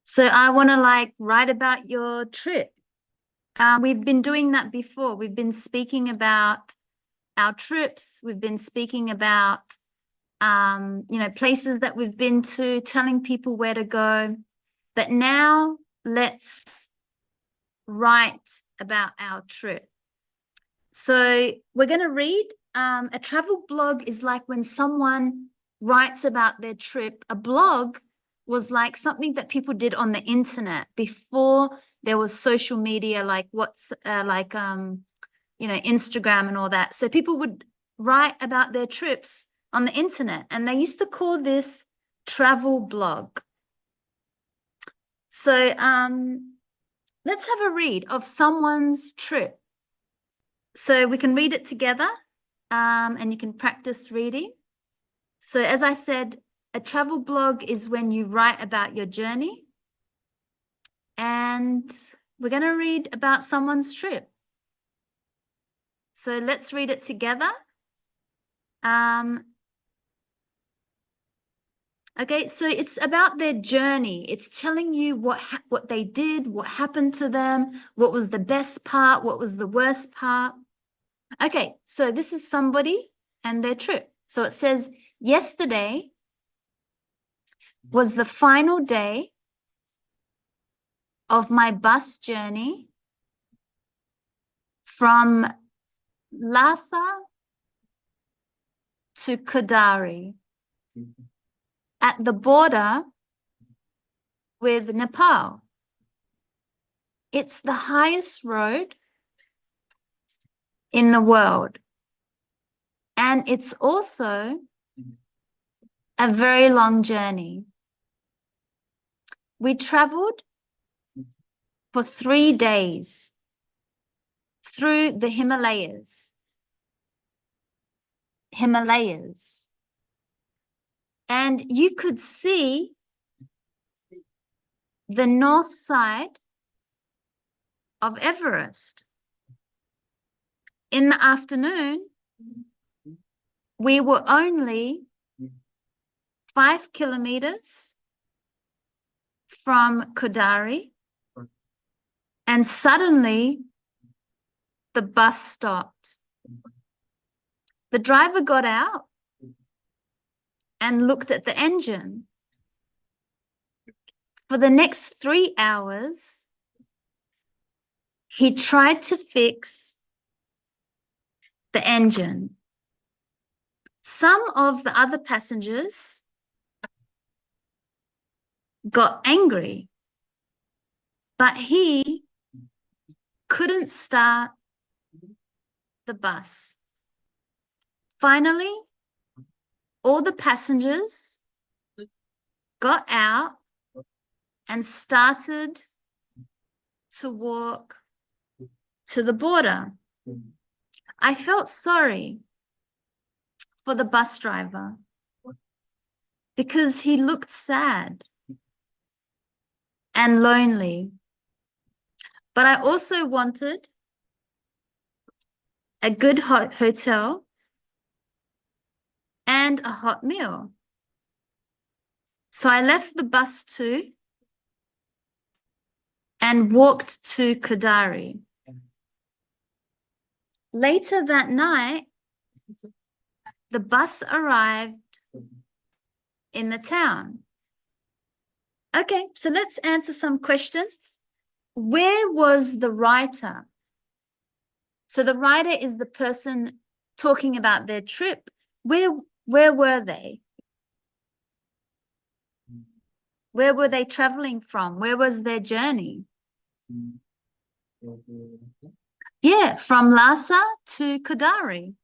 So I want to like write about your trip. We've been doing that before. We've been speaking about our trips. We've been speaking about, places that we've been to, telling people where to go. But now let's write about our trip. So we're going to read. A travel blog is like when someone writes about their trip. A blog was like something that people did on the internet before there was social media, like Instagram and all that. So people would write about their trips on the internet, and they used to call this travel blog. So let's have a read of someone's trip. So we can read it together, and you can practice reading. So as I said, a travel blog is when you write about your journey. And we're going to read about someone's trip. So let's read it together. Okay, so it's about their journey. It's telling you what they did, what happened to them, what was the best part, what was the worst part. Okay, so this is somebody and their trip. So it says, yesterday was the final day of my bus journey from Lhasa to Kodari at the border with Nepal. It's the highest road in the world. And it's also a very long journey. We traveled for 3 days through the Himalayas. And you could see the north side of Everest. In the afternoon, we were only 5 kilometers from Kodari, and suddenly the bus stopped. The driver got out and looked at the engine. For the next 3 hours, he tried to fix the engine. Some of the other passengers got angry, but he couldn't start the bus. Finally, all the passengers got out and started to walk to the border. I felt sorry for the bus driver because he looked sad and lonely. But I also wanted a good hotel and a hot meal. So I left the bus too and walked to Kodari. Later that night, the bus arrived in the town. Okay, so let's answer some questions. Where was the writer? So the writer is the person talking about their trip. Where were they? Where were they traveling from? Where was their journey? Yeah, from Lhasa to Kodari.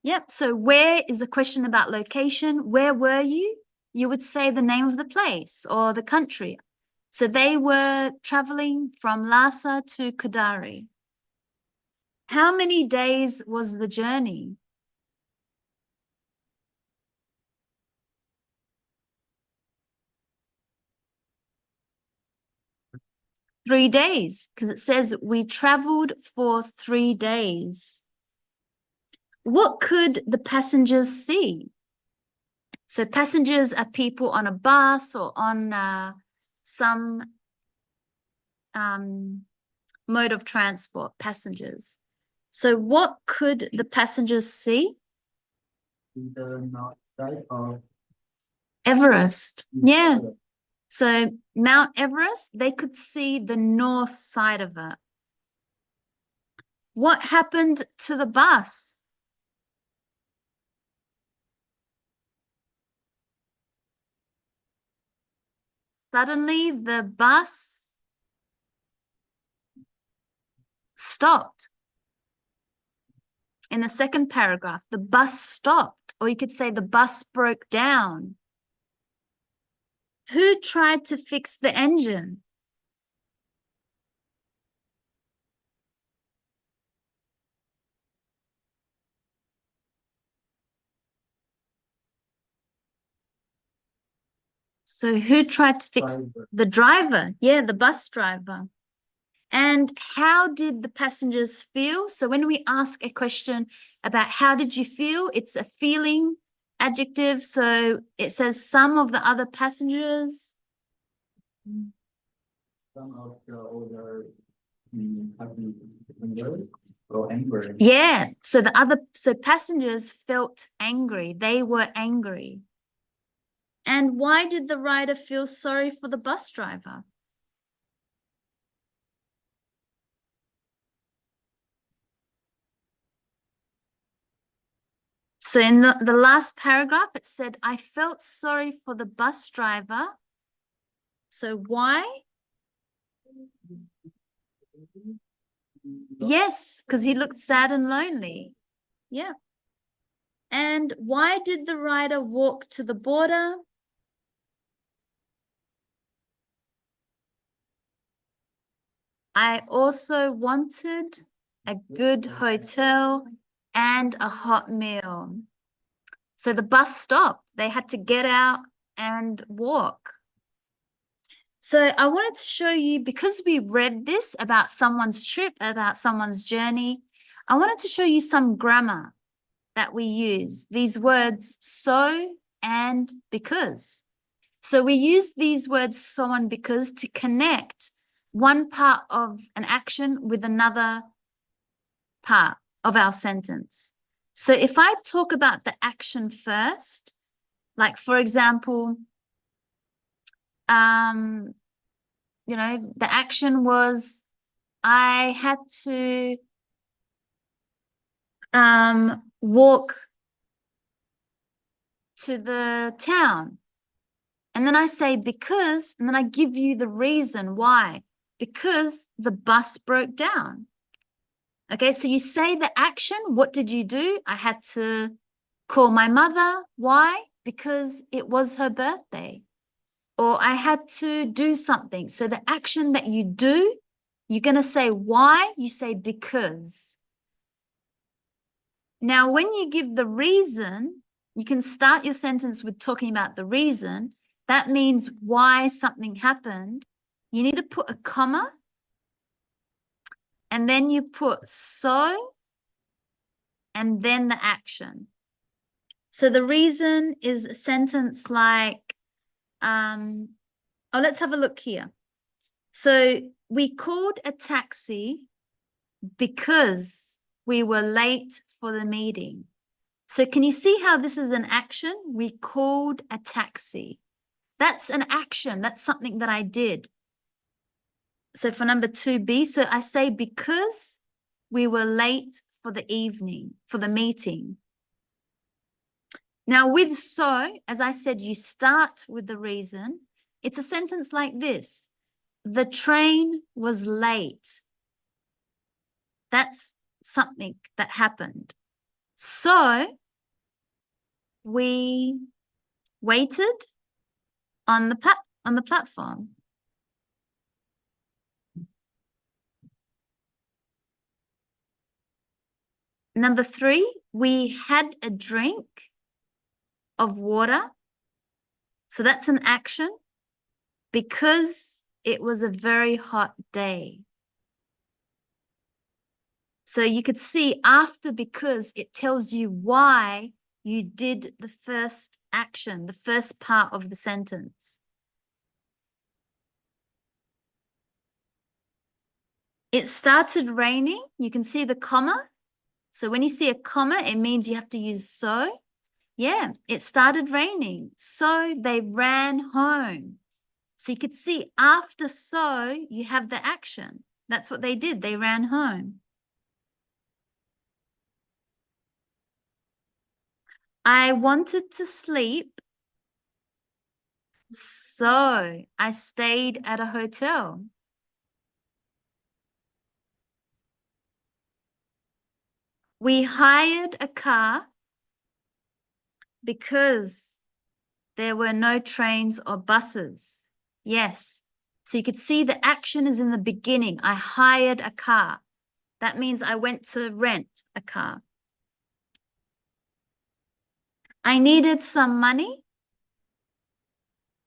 Yep, so where is a question about location. Where were you? You would say the name of the place or the country. So they were traveling from Lhasa to Kodari. How many days was the journey? Three days, because it says we traveled for 3 days. What could the passengers see? So passengers are people on a bus or on some mode of transport, passengers. So what could the passengers see? The north side of Everest. Yeah. So Mount Everest, they could see the north side of it. What happened to the bus? Suddenly the bus stopped. In the second paragraph, the bus stopped, or you could say the bus broke down. Who tried to fix the engine? So who tried to fix the driver? Yeah, the bus driver. And how did the passengers feel? So when we ask a question about how did you feel, it's a feeling adjective. So it says some of the other passengers. some of the older happy windows or angry. Yeah. So passengers felt angry. They were angry. And why did the writer feel sorry for the bus driver? So in the last paragraph, it said, I felt sorry for the bus driver. So why? Yes, because he looked sad and lonely. Yeah. And why did the writer walk to the border? I also wanted a good hotel and a hot meal. So the bus stopped. They had to get out and walk. So I wanted to show you, because we read this about someone's trip, about someone's journey, I wanted to show you some grammar that we use. These words, so and because. So we use these words, so and because, to connect one part of an action with another part of our sentence. So if I talk about the action first, like for example, you know, the action was I had to walk to the town. And then I say because, and then I give you the reason why. Because the bus broke down. Okay, so you say the action. What did you do? I had to call my mother. Why? Because it was her birthday. Or I had to do something. So the action that you do, you're going to say why? You say because. Now, when you give the reason, you can start your sentence with talking about the reason. That means why something happened. You need to put a comma, and then you put so, and then the action. So the reason is a sentence like, let's have a look here. So we called a taxi because we were late for the meeting. So can you see how this is an action? We called a taxi. That's an action. That's something that I did. So for number 2B, so I say because we were late for the evening, for the meeting. Now with so, as I said, you start with the reason. It's a sentence like this. The train was late. That's something that happened. So we waited on the platform. Number 3, we had a drink of water. So that's an action because it was a very hot day. So you could see after because it tells you why you did the first action, the first part of the sentence. It started raining. You can see the comma. So when you see a comma, it means you have to use so. Yeah, it started raining. So they ran home. So you could see after so, you have the action. That's what they did. They ran home. I wanted to sleep, so I stayed at a hotel. We hired a car because there were no trains or buses. Yes. So you could see the action is in the beginning. I hired a car. That means I went to rent a car. I needed some money,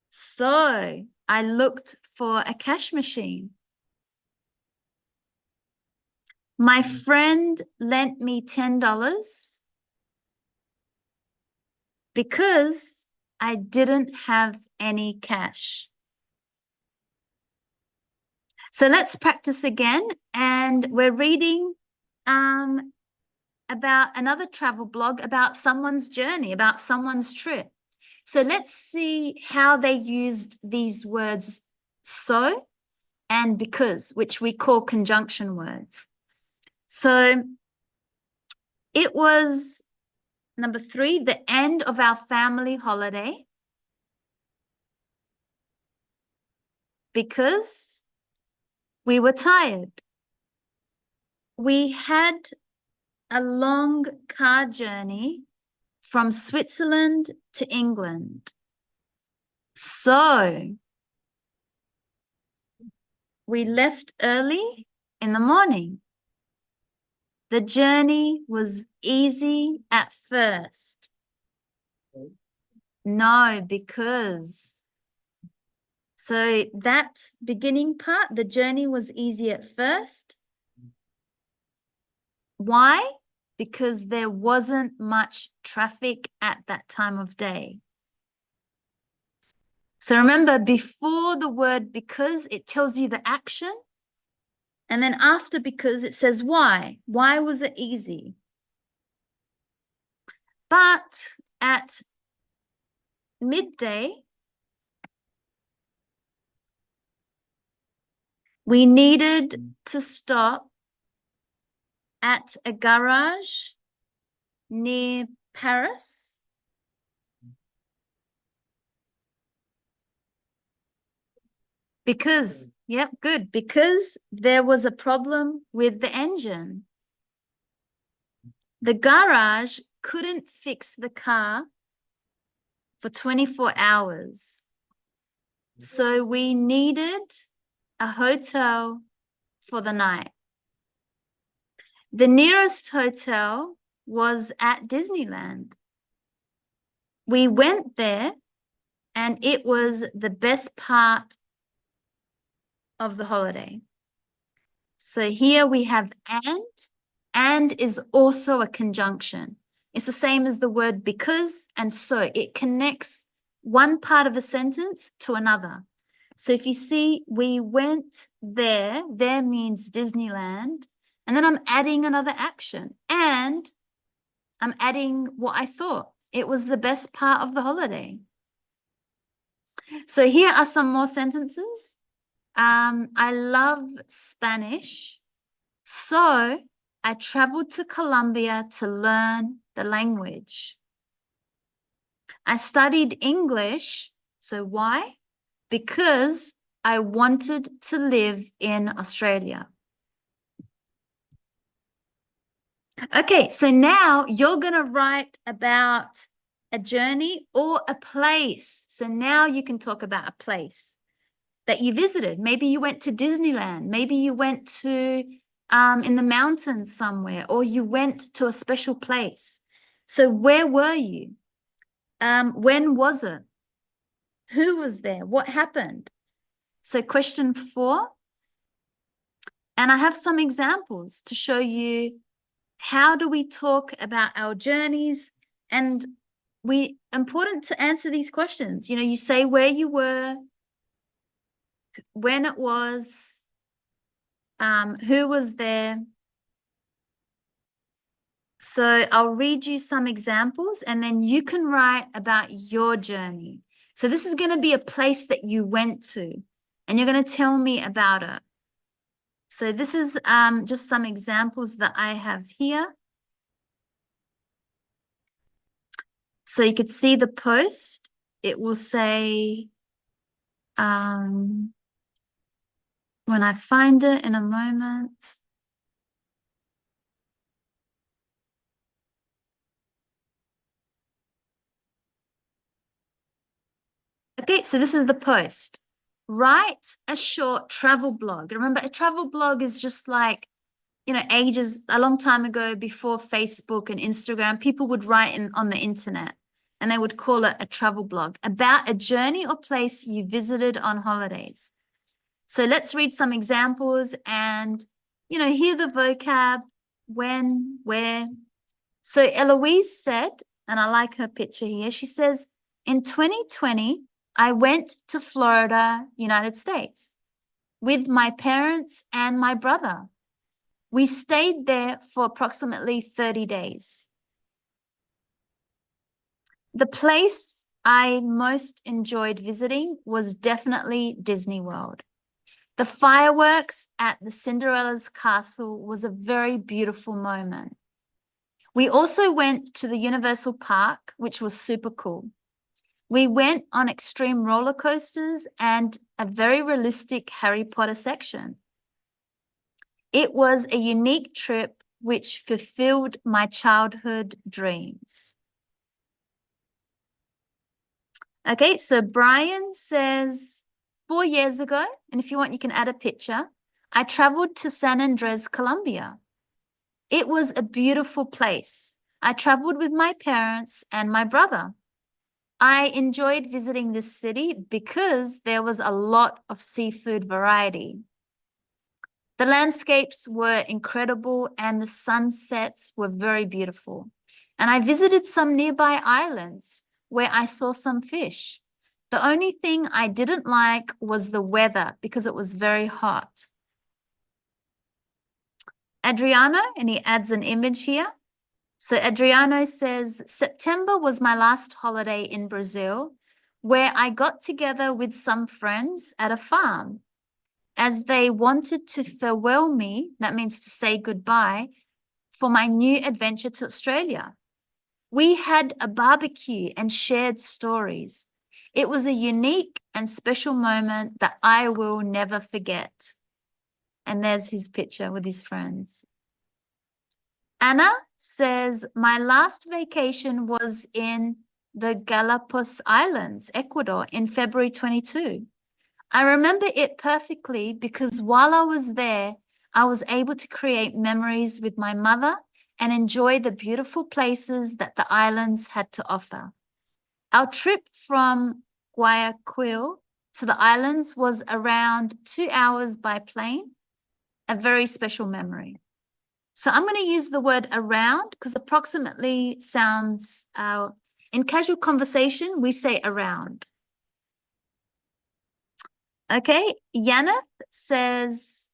so I looked for a cash machine. My friend lent me $10 because I didn't have any cash. So let's practice again. And we're reading about another travel blog about someone's journey, about someone's trip. So let's see how they used these words so and because, which we call conjunction words. So it was number 3, the end of our family holiday, because we were tired. We had a long car journey from Switzerland to England. So we left early in the morning. The journey was easy at first. No, because. So that beginning part, the journey was easy at first. Why? Because there wasn't much traffic at that time of day. So remember, before the word because, it tells you the action. And then after because, it says why. Why was it easy? But at midday, we needed to stop at a garage near Paris. Because, yep, good. Because there was a problem with the engine. The garage couldn't fix the car for 24 hours. So we needed a hotel for the night. The nearest hotel was at Disneyland. We went there and it was the best part of the holiday. So here we have and is also a conjunction. It's the same as the word because and so. It connects one part of a sentence to another. So if you see, we went there means Disneyland, and then I'm adding another action, and I'm adding what I thought. It was the best part of the holiday. So here are some more sentences. I love Spanish, so I traveled to Colombia to learn the language. I studied English, so why? Because I wanted to live in Australia. Okay, so now you're going to write about a journey or a place. So now you can talk about a place that you visited. Maybe you went to Disneyland. Maybe you went to in the mountains somewhere, or you went to a special place. So where were you? When was it? Who was there? What happened? So question 4. And I have some examples to show you how do we talk about our journeys, and important to answer these questions. You know, you say where you were, when it was, Who was there? So I'll read you some examples and then you can write about your journey. So this is going to be a place that you went to and you're going to tell me about it. So this is just some examples that I have here. So you could see the post. It will say, when I find it in a moment. Okay, so this is the post. Write a short travel blog. Remember, a travel blog is just like, you know, a long time ago before Facebook and Instagram, people would write on the internet and they would call it a travel blog about a journey or place you visited on holidays. So let's read some examples and, you know, hear the vocab, when, where. So Eloise said, and I like her picture here, she says, in 2020, I went to Florida, United States, with my parents and my brother. We stayed there for approximately 30 days. The place I most enjoyed visiting was definitely Disney World. The fireworks at the Cinderella's castle was a very beautiful moment. We also went to the Universal Park, which was super cool. We went on extreme roller coasters and a very realistic Harry Potter section. It was a unique trip which fulfilled my childhood dreams. Okay, so Brian says, 4 years ago, and if you want, you can add a picture, I traveled to San Andres, Colombia. It was a beautiful place. I traveled with my parents and my brother. I enjoyed visiting this city because there was a lot of seafood variety. The landscapes were incredible and the sunsets were very beautiful. And I visited some nearby islands where I saw some fish. The only thing I didn't like was the weather because it was very hot. Adriano, and he adds an image here. So Adriano says, September was my last holiday in Brazil, where I got together with some friends at a farm. As they wanted to farewell me, that means to say goodbye, for my new adventure to Australia. We had a barbecue and shared stories. It was a unique and special moment that I will never forget. And there's his picture with his friends. Anna says, my last vacation was in the Galapagos Islands, Ecuador, in February 22. I remember it perfectly because while I was there, I was able to create memories with my mother and enjoy the beautiful places that the islands had to offer. Our trip from Guayaquil to the islands was around 2 hours by plane, a very special memory. So I'm going to use the word around because approximately sounds, in casual conversation, we say around. Okay, Yaneth says,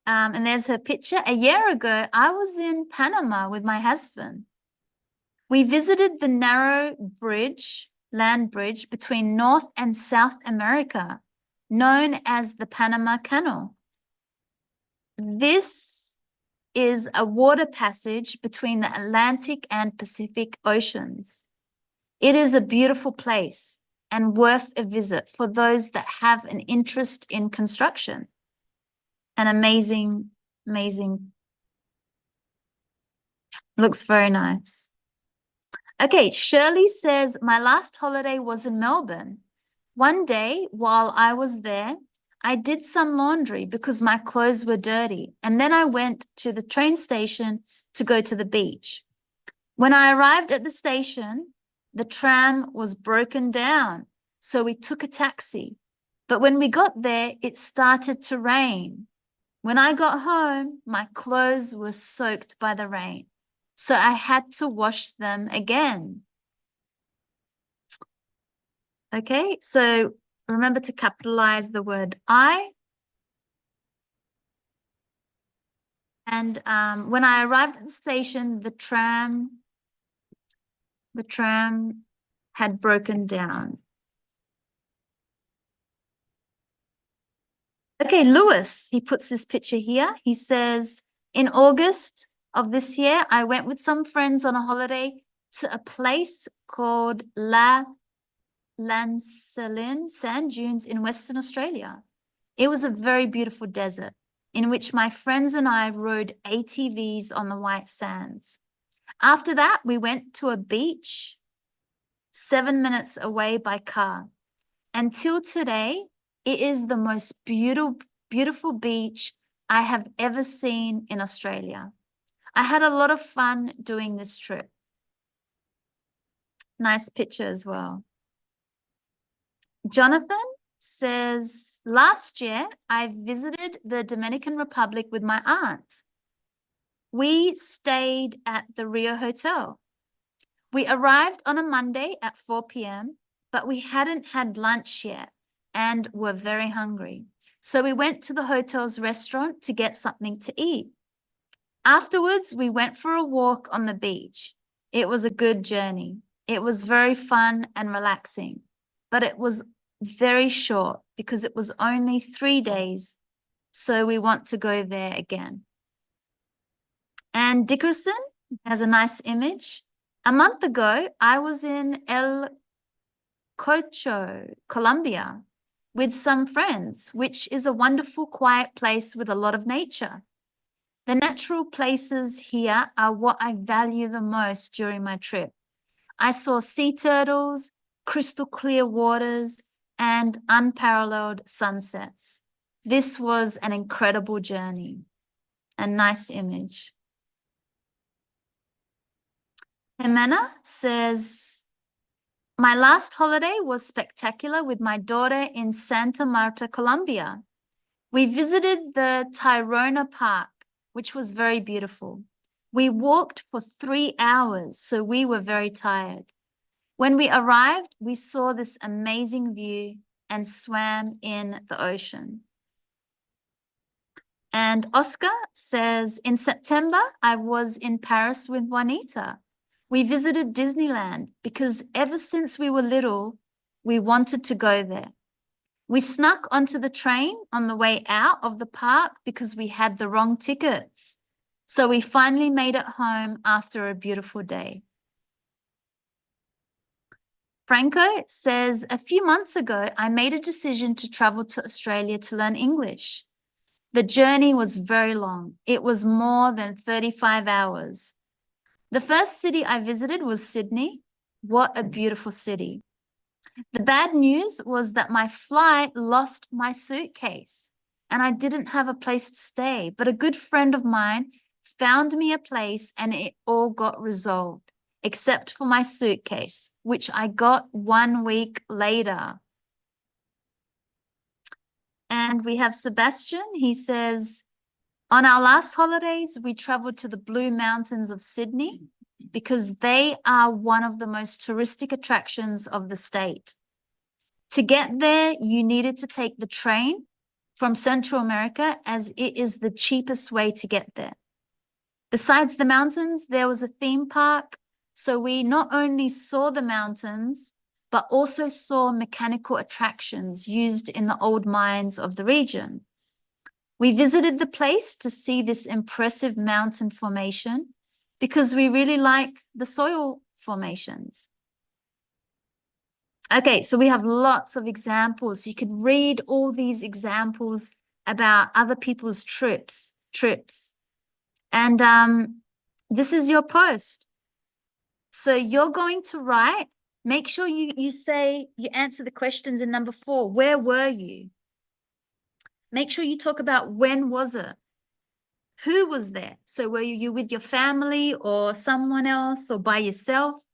and there's her picture. A year ago, I was in Panama with my husband. We visited the narrow land bridge between North and South America, known as the Panama Canal. This is a water passage between the Atlantic and Pacific Oceans. It is a beautiful place and worth a visit for those that have an interest in construction. An amazing, amazing, looks very nice. Okay, Shirley says, my last holiday was in Melbourne. One day while I was there, I did some laundry because my clothes were dirty. And then I went to the train station to go to the beach. When I arrived at the station, the tram was broken down. So we took a taxi. But when we got there, it started to rain. When I got home, my clothes were soaked by the rain. So I had to wash them again. Okay, so remember to capitalize the word I. And when I arrived at the station, the tram had broken down. Okay, Lewis, he puts this picture here. He says, in August of this year, I went with some friends on a holiday to a place called La Lancelin Sand Dunes in Western Australia. It was a very beautiful desert in which my friends and I rode ATVs on the white sands. After that, we went to a beach 7 minutes away by car. Until today, it is the most beautiful beach I have ever seen in Australia. I had a lot of fun doing this trip. Nice picture as well. Jonathan says, last year, I visited the Dominican Republic with my aunt. We stayed at the Rio Hotel. We arrived on a Monday at 4 p.m., but we hadn't had lunch yet and were very hungry. So we went to the hotel's restaurant to get something to eat. Afterwards, we went for a walk on the beach. It was a good journey. It was very fun and relaxing, but it was very short because it was only 3 days. So we want to go there again. And Dickerson has a nice image. A month ago, I was in El Cocho, Colombia, with some friends, which is a wonderful, quiet place with a lot of nature. The natural places here are what I value the most during my trip. I saw sea turtles, crystal clear waters, and unparalleled sunsets. This was an incredible journey. A nice image. Jimena says, my last holiday was spectacular with my daughter in Santa Marta, Colombia. We visited the Tayrona Park, which was very beautiful. We walked for 3 hours, so we were very tired. When we arrived, we saw this amazing view and swam in the ocean. And Oscar says, in September, I was in Paris with Juanita. We visited Disneyland because ever since we were little, we wanted to go there. We snuck onto the train on the way out of the park because we had the wrong tickets. So we finally made it home after a beautiful day. Franco says, a few months ago, I made a decision to travel to Australia to learn English. The journey was very long. It was more than 35 hours. The first city I visited was Sydney. What a beautiful city. The bad news was that my flight lost my suitcase and I didn't have a place to stay, but a good friend of mine found me a place and it all got resolved, except for my suitcase, which I got 1 week later. And we have Sebastian. He says, on our last holidays, we traveled to the Blue Mountains of Sydney because they are one of the most touristic attractions of the state. To get there, you needed to take the train from Central America as it is the cheapest way to get there. Besides the mountains, there was a theme park. So we not only saw the mountains, but also saw mechanical attractions used in the old mines of the region. We visited the place to see this impressive mountain formation because we really like the soil formations. Okay, so we have lots of examples. You could read all these examples about other people's trips. And this is your post. So you're going to write, make sure you answer the questions in number 4. Where were you? Make sure you talk about when was it? Who was there? So were you with your family or someone else or by yourself?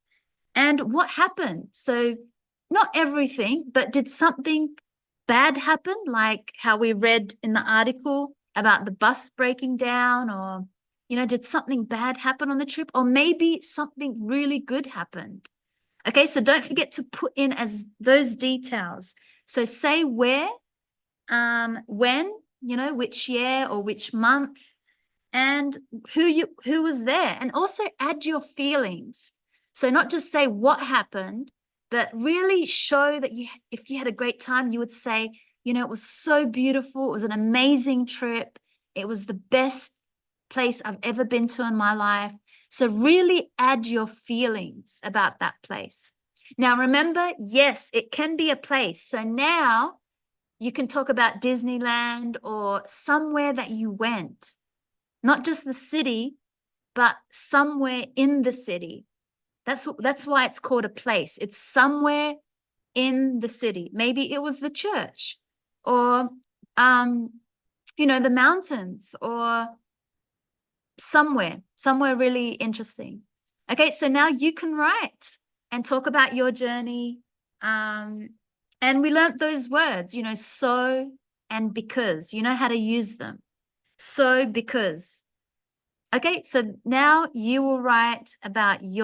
And what happened? So not everything, but did something bad happen? Like how we read in the article about the bus breaking down, or, did something bad happen on the trip? Or maybe something really good happened. Okay, so don't forget to put in as those details. So say where, when, which year or which month, and who was there, and also add your feelings. So not just say what happened, but really show that if you had a great time, you would say, you know, it was so beautiful. It was an amazing trip. It was the best place I've ever been to in my life. So really add your feelings about that place. Now, remember, yes, it can be a place. So now you can talk about Disneyland or somewhere that you went, not just the city, but somewhere in the city. That's why it's called a place. It's somewhere in the city. Maybe it was the church, or you know, the mountains, or somewhere really interesting. Okay, so now you can write and talk about your journey. And we learnt those words, you know, so and because. You know how to use them. So because. Okay, so now you will write about your